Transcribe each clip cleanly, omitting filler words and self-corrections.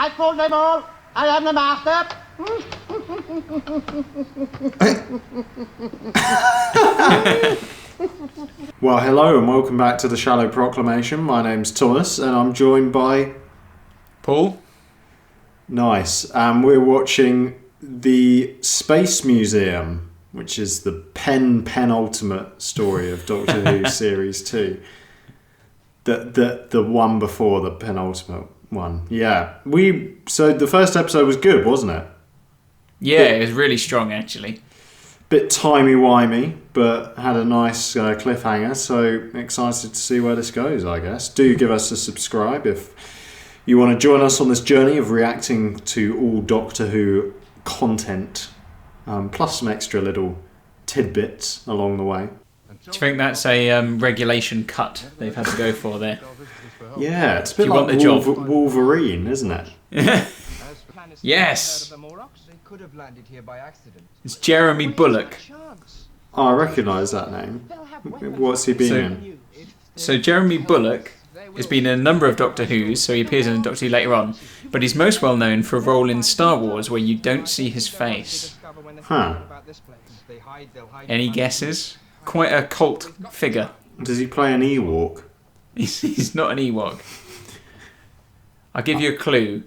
I fooled them all. I am the master. Well, hello and welcome back to the Shallow Proclamation. My name's Thomas and I'm joined by... Paul. Nice. And we're watching the Space Museum, which is the penultimate story of Doctor Who Series 2. The one before the penultimate one. Yeah. So the first episode was good, wasn't it? Yeah, it was really strong actually. Bit timey-wimey, but had a nice cliffhanger, so excited to see where this goes, I guess. Do give us a subscribe if you want to join us on this journey of reacting to all Doctor Who content, plus some extra little tidbits along the way. Do you think that's a regulation cut they've had to go for there? Yeah, it's a bit like Wolverine, isn't it? Yes! It's Jeremy Bulloch. Oh, I recognise that name. What's he been in? So Jeremy Bulloch has been in a number of Doctor Who's, so he appears in Doctor Who later on, but he's most well known for a role in Star Wars where you don't see his face. Huh. Any guesses? Quite a cult figure. Does he play an Ewok? He's not an Ewok. I'll give you a clue.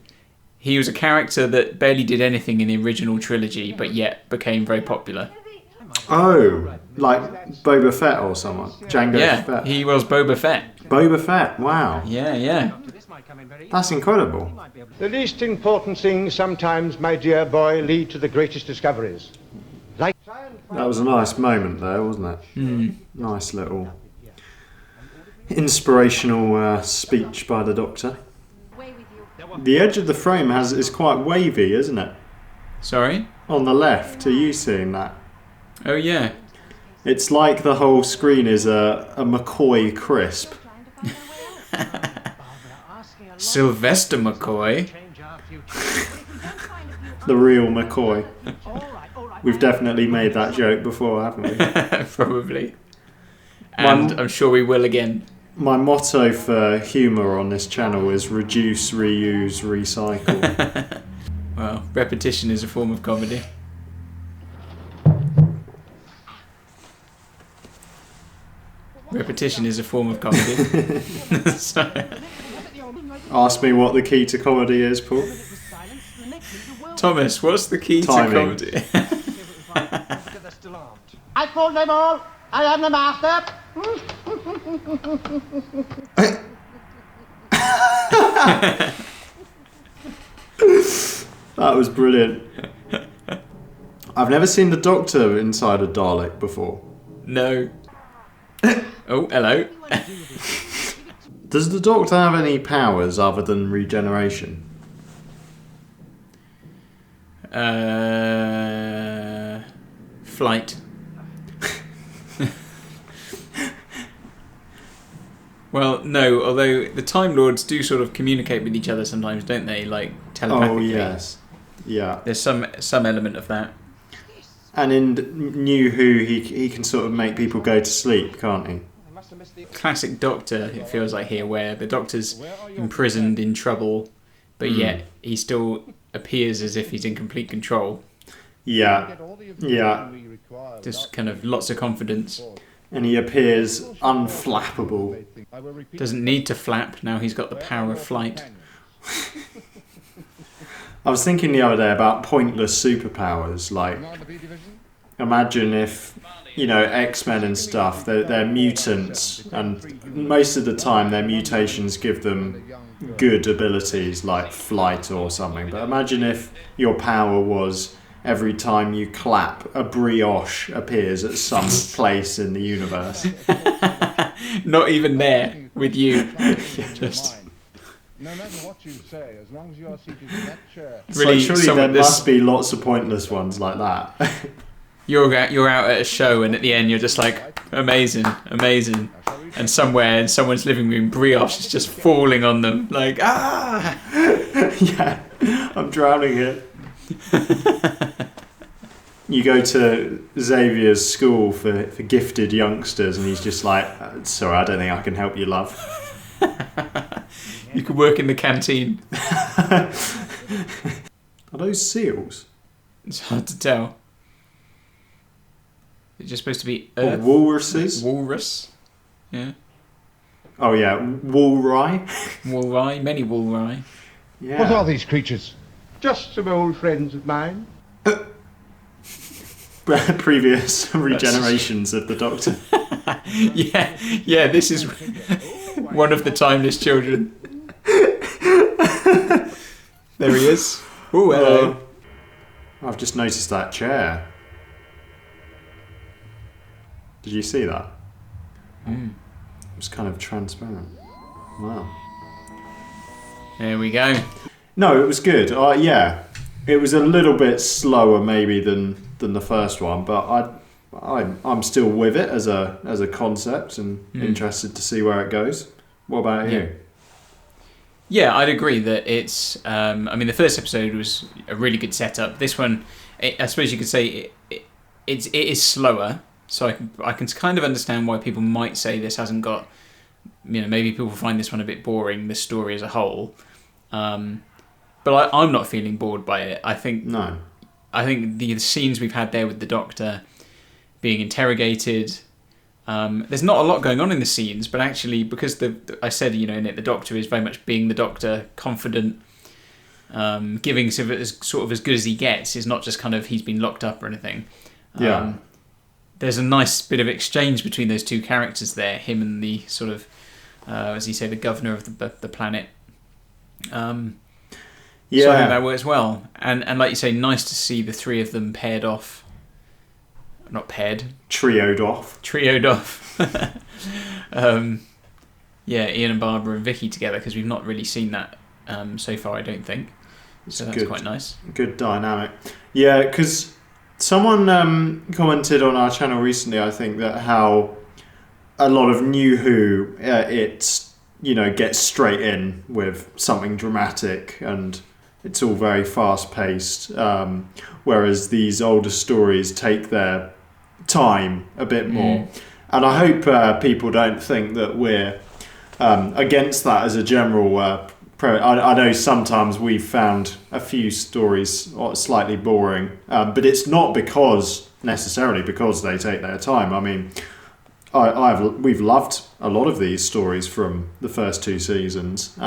He was a character that barely did anything in the original trilogy, but yet became very popular. Oh, like Boba Fett or someone? Jango Fett? Yeah, he was Boba Fett. Boba Fett, wow. Yeah. That's incredible. The least important things sometimes, my dear boy, lead to the greatest discoveries. Like That was a nice moment there, wasn't it? Mm. Nice little inspirational speech by the Doctor. The edge of the frame is quite wavy, isn't it? Sorry? On the left, are you seeing that? Oh, yeah. It's like the whole screen is a McCoy crisp. Sylvester McCoy. The real McCoy. We've definitely made that joke before, haven't we? Probably. And I'm sure we will again. My motto for humour on this channel is reduce, reuse, recycle. Well, repetition is a form of comedy. Repetition is a form of comedy. Ask me what the key to comedy is, Paul. Thomas, what's the key Timing. to comedy? I fooled them all. I am the master. That was brilliant. I've never seen the Doctor inside a Dalek before. No. Oh, hello. Does the Doctor have any powers other than regeneration? Flight. Well, no, although the Time Lords do sort of communicate with each other sometimes, don't they? Like, telepathically. Oh, yes. Yeah. There's some element of that. And in New Who, he can sort of make people go to sleep, can't he? Classic Doctor, it feels like here, where the Doctor's imprisoned in trouble, but yet he still appears as if he's in complete control. Yeah. Just kind of lots of confidence. And he appears unflappable. Doesn't need to flap, now he's got the power of flight. I was thinking the other day about pointless superpowers. Like, imagine if, X-Men and stuff, they're mutants, and most of the time their mutations give them good abilities like flight or something. But imagine if your power was every time you clap, a brioche appears at some place in the universe. Not even there with you. Just... No matter what you say, as long as you are seated in that chair. Really, surely there must be lots of pointless ones like that. You're out at a show and at the end you're just like, amazing. And somewhere in someone's living room, brioche is just falling on them. Like, ah! Yeah, I'm drowning here. You go to Xavier's school for gifted youngsters and he's just like, sorry, I don't think I can help you, love. You could work in the canteen. Are those seals? It's hard to tell. It's just supposed to be Or Earth. walruses? Walrus. Yeah. Oh yeah, woolry. Woolry. Many woolry. Yeah. What are these creatures? Just some old friends of mine. Previous regenerations of the Doctor. Yeah, this is one of the timeless children. There he is. Oh, hello. I've just noticed that chair. Did you see that? It was kind of transparent. Wow. There we go. No, it was good. Yeah, it was a little bit slower maybe than the first one, but I'm still with it as a concept and interested to see where it goes. What about you? Yeah, I'd agree that it's. I mean, the first episode was a really good setup. This one, I suppose you could say it is slower. So I can kind of understand why people might say this hasn't got. Maybe people find this one a bit boring. The story as a whole, but I'm not feeling bored by it. I think the scenes we've had there with the Doctor being interrogated. There's not a lot going on in the scenes, but actually, because I said, in it, the Doctor is very much being the Doctor, confident, giving sort of as good as he gets. It's not just kind of he's been locked up or anything. There's a nice bit of exchange between those two characters there, him and the sort of, as you say, the governor of the planet. So I think that works well. And like you say, nice to see the three of them paired off. Not paired. Trioed off. Ian and Barbara and Vicki together, because we've not really seen that so far, I don't think. So that's quite nice. Good dynamic. Yeah, because someone commented on our channel recently, I think, that how a lot of New Who, gets straight in with something dramatic and it's all very fast-paced, whereas these older stories take their time a bit more. And I hope people don't think that we're against that as a general I know sometimes we've found a few stories slightly boring, but it's not necessarily because they take their time. I mean, we've loved a lot of these stories from the first two seasons,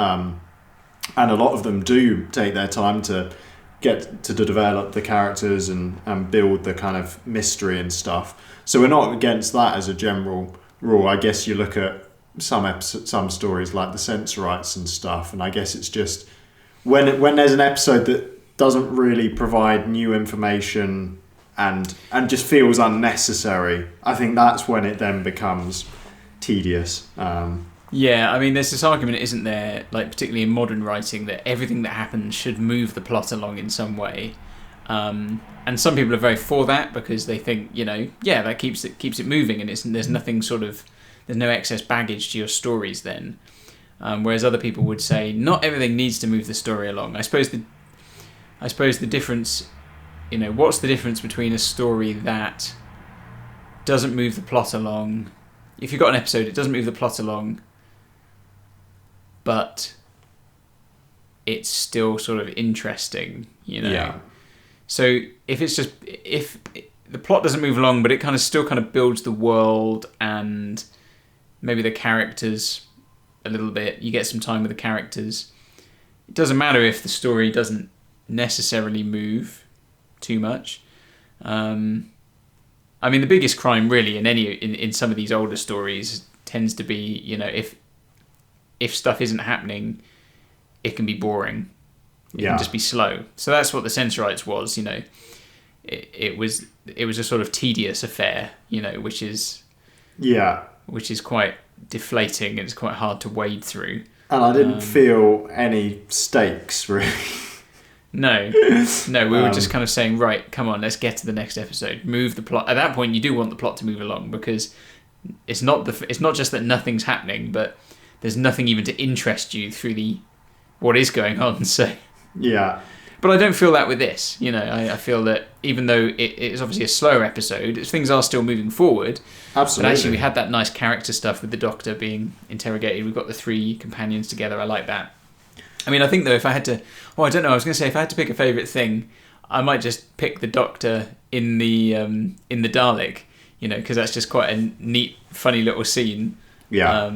and a lot of them do take their time to get to develop the characters and build the kind of mystery and stuff. So we're not against that as a general rule. I guess you look at some stories like the Sensorites and stuff, and I guess it's just when there's an episode that doesn't really provide new information and just feels unnecessary, I think that's when it then becomes tedious. Yeah, I mean, there's this argument, isn't there, like particularly in modern writing, that everything that happens should move the plot along in some way. And some people are very for that because they think, that keeps it moving, and there's nothing there's no excess baggage to your stories then. Whereas other people would say not everything needs to move the story along. I suppose the difference, what's the difference between a story that doesn't move the plot along? If you've got an episode, it doesn't move the plot along, but it's still sort of interesting, Yeah. So if the plot doesn't move along, but it still builds the world and maybe the characters a little bit, you get some time with the characters. It doesn't matter if the story doesn't necessarily move too much. I mean, the biggest crime really in some of these older stories tends to be, if stuff isn't happening, it can be boring. It can just be slow. So that's what the Sensorites was, It was a sort of tedious affair, which is quite deflating and it's quite hard to wade through. And I didn't feel any stakes really. No, we were just kind of saying, right, come on, let's get to the next episode. Move the plot. At that point, you do want the plot to move along because it's not just that nothing's happening, but there's nothing even to interest you through what is going on. So yeah. But I don't feel that with this. I feel that even though it is obviously a slower episode, things are still moving forward. Absolutely. But actually, we had that nice character stuff with the Doctor being interrogated. We've got the three companions together. I like that. I mean, I think though, if I had to, I don't know. I was going to say, if I had to pick a favourite thing, I might just pick the Doctor in the Dalek. Because that's just quite a neat, funny little scene. Yeah.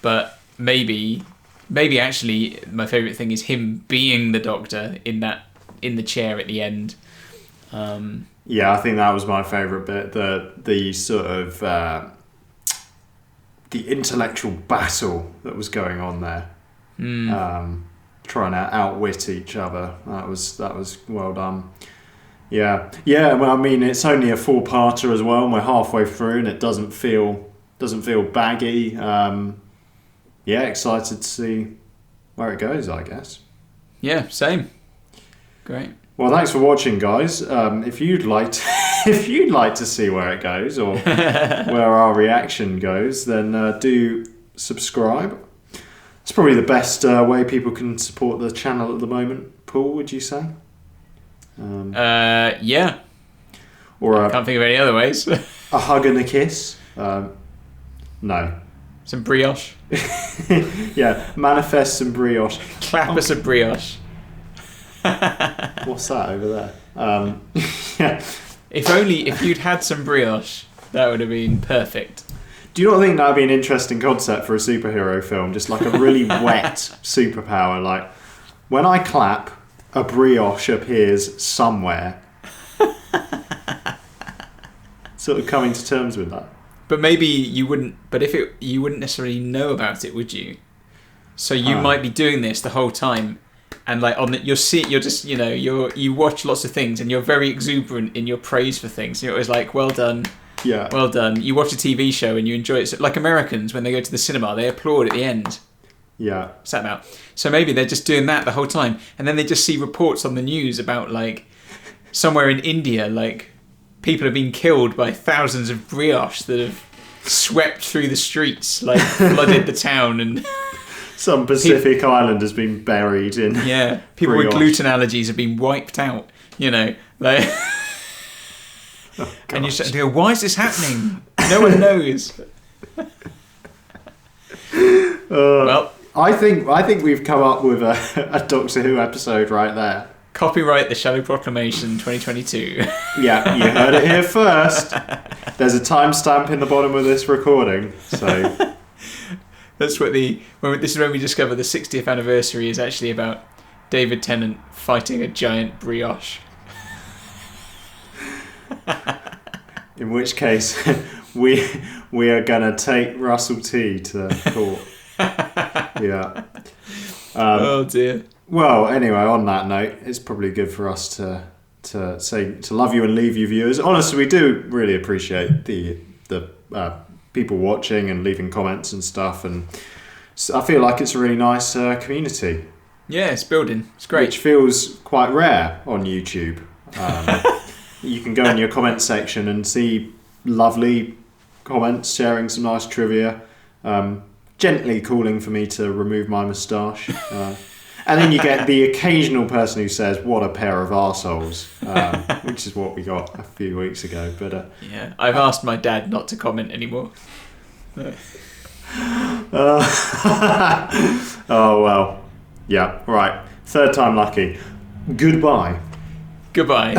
But maybe actually, my favourite thing is him being the Doctor in the chair at the end. Yeah, I think that was my favourite bit. The sort of the intellectual battle that was going on there, trying to outwit each other. That was well done. Yeah. Well, I mean, it's only a 4-parter as well. And we're halfway through, and it doesn't feel baggy. Yeah, excited to see where it goes, I guess. Yeah, same. Great. Well, thanks for watching, guys. If you'd like to see where it goes or where our reaction goes, then do subscribe. It's probably the best way people can support the channel at the moment. Paul, would you say? Yeah. Or I can't think of any other ways. a hug and a kiss? No. Some brioche. Yeah, manifest some brioche. Clap us a brioche. What's that over there? Yeah. If you'd had some brioche, that would have been perfect. Do you not think that would be an interesting concept for a superhero film? Just like a really wet superpower. Like, when I clap, a brioche appears somewhere. Sort of coming to terms with that. But maybe you wouldn't. But you wouldn't necessarily know about it, would you? So you might be doing this the whole time, and like you watch lots of things, and you're very exuberant in your praise for things. You're always like, well done. Yeah. Well done. You watch a TV show and you enjoy it. So, like Americans, when they go to the cinema, they applaud at the end. Yeah. What's that about? So maybe they're just doing that the whole time, and then they just see reports on the news about like somewhere in India, like people have been killed by thousands of brioche that have swept through the streets, like flooded the town, and some Pacific island has been buried in. Yeah, people brioche. with gluten allergies have been wiped out. Like. Oh, and you start to go, why is this happening? No one knows. Well, I think we've come up with a Doctor Who episode right there. Copyright the Shallow Proclamation 2022. Yeah, you heard it here first. There's a timestamp in the bottom of this recording, so that's what this is when we discover the 60th anniversary is actually about David Tennant fighting a giant brioche. In which case, we are gonna take Russell T to court. Yeah. Oh dear. Well, anyway, on that note, it's probably good for us to say to love you and leave you, viewers. Honestly, we do really appreciate the people watching and leaving comments and stuff, and I feel like it's a really nice community. Yeah, it's building. It's great. Which feels quite rare on YouTube. You can go in your comment section and see lovely comments sharing some nice trivia, gently calling for me to remove my moustache. And then you get the occasional person who says, what a pair of arseholes, which is what we got a few weeks ago. But yeah, I've asked my dad not to comment anymore. Oh, well. Yeah, right. Third time lucky. Goodbye. Goodbye.